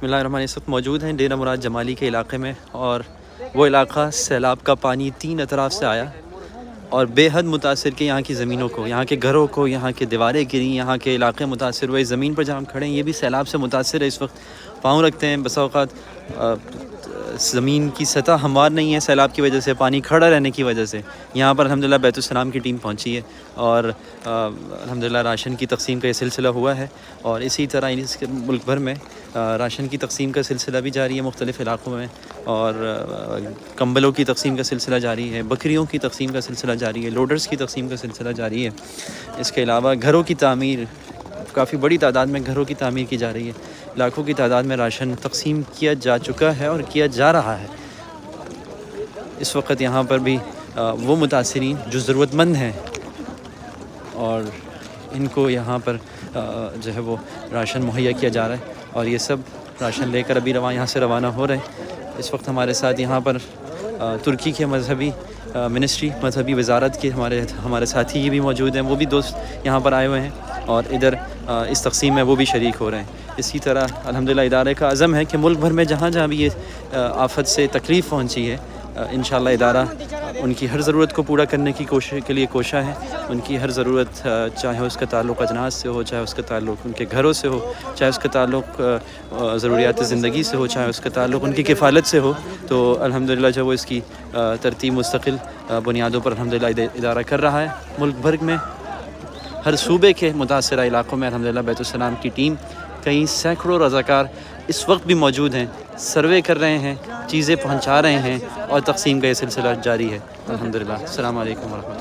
بسم اللہ الرحمن الرحیم۔ اس وقت موجود ہیں ڈیرہ مراد جمالی کے علاقے میں، اور وہ علاقہ سیلاب کا پانی 3 اطراف سے آیا اور بے حد متاثر کیا یہاں کی زمینوں کو، یہاں کے گھروں کو، یہاں کے دیواریں گریں، یہاں کے علاقے متاثر ہوئے۔ زمین پر جہاں ہم کھڑے ہیں یہ بھی سیلاب سے متاثر ہے، اس وقت پاؤں رکھتے ہیں۔ بسا اوقات زمین کی سطح ہموار نہیں ہے سیلاب کی وجہ سے، پانی کھڑا رہنے کی وجہ سے۔ یہاں پر الحمدللہ بیت السلام کی ٹیم پہنچی ہے اور الحمدللہ راشن کی تقسیم کا یہ سلسلہ ہوا ہے، اور اسی طرح اس ملک بھر میں راشن کی تقسیم کا سلسلہ بھی جاری ہے مختلف علاقوں میں، اور کمبلوں کی تقسیم کا سلسلہ جاری ہے، بکریوں کی تقسیم کا سلسلہ جاری ہے، لوڈرز کی تقسیم کا سلسلہ جاری ہے۔ اس کے علاوہ گھروں کی تعمیر، کافی بڑی تعداد میں گھروں کی تعمیر کی جا رہی ہے، لاکھوں کی تعداد میں راشن تقسیم کیا جا چکا ہے اور کیا جا رہا ہے۔ اس وقت یہاں پر بھی وہ متاثرین جو ضرورت مند ہیں اور ان کو یہاں پر جو ہے وہ راشن مہیا کیا جا رہا ہے، اور یہ سب راشن لے کر ابھی یہاں سے روانہ ہو رہے ہیں۔ اس وقت ہمارے ساتھ یہاں پر ترکی کے مذہبی منسٹری، مذہبی وزارت کے ہمارے ساتھی بھی موجود ہیں، وہ بھی دوست یہاں پر آئے ہوئے ہیں اور ادھر اس تقسیم میں وہ بھی شریک ہو رہے ہیں۔ اسی طرح الحمدللہ ادارے کا عزم ہے کہ ملک بھر میں جہاں جہاں بھی یہ آفت سے تکلیف پہنچی ہے، انشاءاللہ ادارہ ان کی ہر ضرورت کو پورا کرنے کی کوشش کے لیے کوشاں ہے۔ ان کی ہر ضرورت، چاہے اس کا تعلق اجناس سے ہو، چاہے اس کا تعلق ان کے گھروں سے ہو، چاہے اس کا تعلق ضروریات زندگی سے ہو، چاہے اس کا تعلق ان کی کفالت سے ہو، تو الحمدللہ جو وہ اس کی ترتیب مستقل بنیادوں پر الحمدللہ ادارہ کر رہا ہے۔ ملک بھر میں ہر صوبے کے متاثرہ علاقوں میں الحمدللہ بیت السلام کی ٹیم، کئی سینکڑوں رضاکار اس وقت بھی موجود ہیں، سروے کر رہے ہیں، چیزیں پہنچا رہے ہیں، اور تقسیم کا یہ سلسلہ جاری ہے الحمدللہ۔ السلام علیکم ورحمۃ اللہ۔